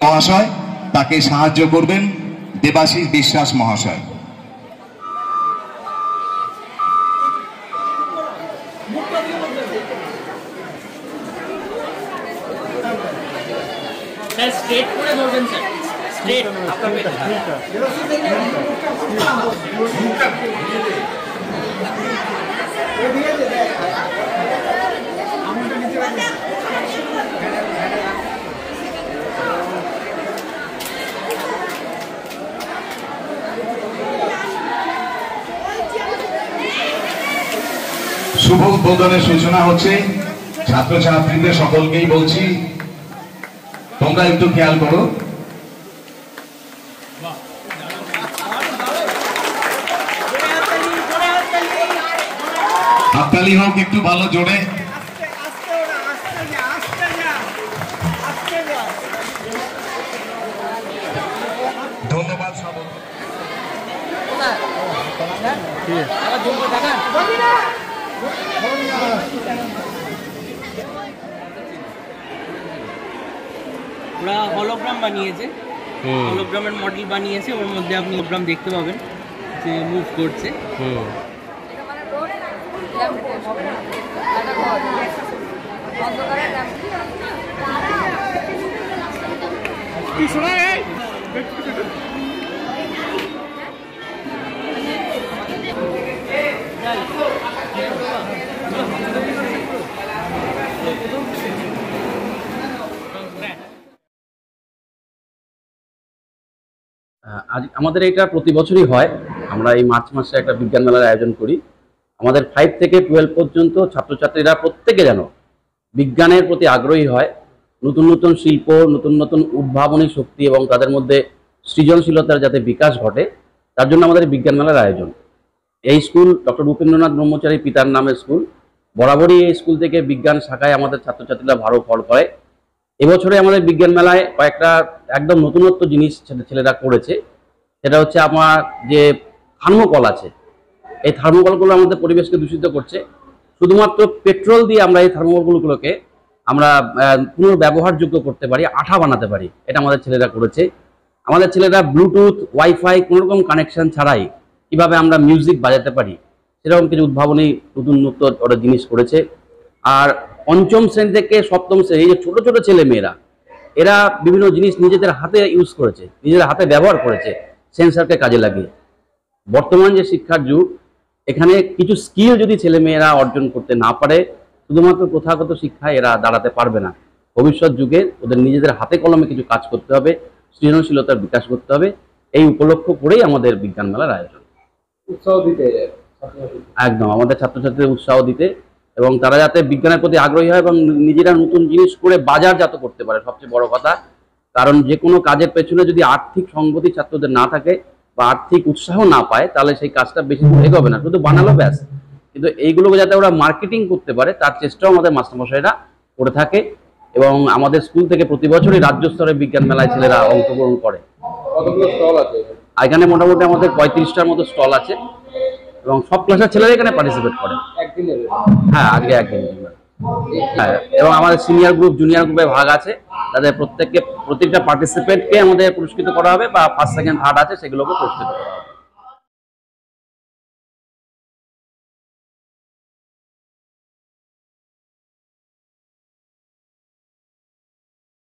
মহাশয়, তাকে সাহায্য করবেন দেবাশিস বিশ্বাস মহাশয়। স্ট্রেট করে ধরবেন স্যার, স্ট্রেট শুভ উদ্বোধনের সূচনা হচ্ছে। ছাত্রছাত্রীদের সকলকেই বলছি, তোমরা একটু খেয়াল করো। হাততালি হোক একটু ভালো জোরে। ধন্যবাদ সবাই। ওরা হলোগ্রাম বানিয়েছে, হলোগ্রামের মডেল বানিয়েছে, ওর মধ্যে আপনি হলোগ্রাম দেখতে পাবেন যে মুভ করছে। আজ আমাদের এটা প্রতি বছরই হয়। আমরা এই মার্চ মাসে একটা বিজ্ঞান মেলার আয়োজন করি। আমাদের 5 থেকে 12 পর্যন্ত ছাত্রছাত্রীরা প্রত্যেকে যেন বিজ্ঞানের প্রতি আগ্রহী হয়, নতুন নতুন শিল্প, নতুন নতুন উদ্ভাবনী শক্তি এবং তাদের মধ্যে সৃজনশীলতার যাতে বিকাশ ঘটে, তার জন্য আমাদের বিজ্ঞান মেলার আয়োজন। এই স্কুল ডক্টর ভূপেন্দ্রনাথ ব্রহ্মচারী পিতার নামের স্কুল। বরাবরই এই স্কুল থেকে বিজ্ঞান শাখায় আমাদের ছাত্রছাত্রীরা ভালো ফল করে। এবছরে আমাদের বিজ্ঞান মেলায় কয়েকটা একদম নতুনত্ব জিনিস ছেলেরা করেছে। সেটা হচ্ছে আমার যে থার্মোকল আছে, এই থার্মোকলগুলো আমাদের পরিবেশকে দূষিত করছে। শুধুমাত্র পেট্রোল দিয়ে আমরা এই থার্মোকলগুলোকে আমরা পুনর্ব্যবহারযোগ্য করতে পারি, আঠা বানাতে পারি। এটা আমাদের ছেলেরা করেছে। আমাদের ছেলেরা ব্লুটুথ, ওয়াইফাই কোনোরকম কানেকশন ছাড়াই কিভাবে আমরা মিউজিক বাজাতে পারি, সেরকম কিছু উদ্ভাবনী নতুনত্ব ওরা জিনিস করেছে। আর পঞ্চম শ্রেণী থেকে সপ্তম শ্রেণী, এই যে ছোটো ছোটো ছেলে মেয়েরা, এরা বিভিন্ন জিনিস নিজেদের হাতে ইউজ করেছে, নিজেদের হাতে ব্যবহার করেছে সেন্সারকে কাজে লাগিয়ে। বর্তমান যে শিক্ষার যুগ, এখানে কিছু স্কিল যদি ছেলে মেয়েরা অর্জন করতে না পারে, শুধুমাত্র প্রথাগত শিক্ষায় এরা দাঁড়াতে পারবে না। ভবিষ্যৎ যুগে ওদের নিজেদের হাতে কলমে কিছু কাজ করতে হবে, সৃজনশীলতার বিকাশ করতে হবে। এই উপলক্ষ করেই আমাদের বিজ্ঞান মেলার আয়োজন। উৎসাহ দিতে একদম আমাদের ছাত্রছাত্রীদের উৎসাহ দিতে, এবং তারা যাতে বিজ্ঞানের প্রতি আগ্রহী হয় এবং নিজেরা নতুন জিনিস করে বাজারজাত করতে পারে, সবচেয়ে বড় কথা। কারণ যে কোনো কাজের পেছনে যদি আর্থিক সঙ্গতি ছাত্রদের না থাকে বা আর্থিক উৎসাহ না পায়, তাহলে সেই কাজটা বেশি এগোবে না, শুধু বানালো ব্যাস। কিন্তু এইগুলোকে যাতে ওরা মার্কেটিং করতে পারে, তার চেষ্টাও আমাদের মাস্টারমশাইরা করে থাকে। এবং আমাদের স্কুল থেকে প্রতি বছরই রাজ্য স্তরে বিজ্ঞান মেলায় ছেলেরা অংশগ্রহণ করে। এখানে মোটামুটি আমাদের 35টার মতো স্টল আছে এবং সব ক্লাসের ছেলেরা এখানে পার্টিসিপেট করে। হ্যাঁ, আজকে একদিন। হ্যাঁ, এবং আমাদের সিনিয়র গ্রুপ, জুনিয়র গ্রুপে ভাগ আছে। তাদের প্রত্যেকটা পার্টিসিপেন্টকে আমাদের পুরস্কৃত করা হবে, বা ফার্স্ট, সেকেন্ড, থার্ড আছে সেগুলোকে পুরস্কৃত করা হবে।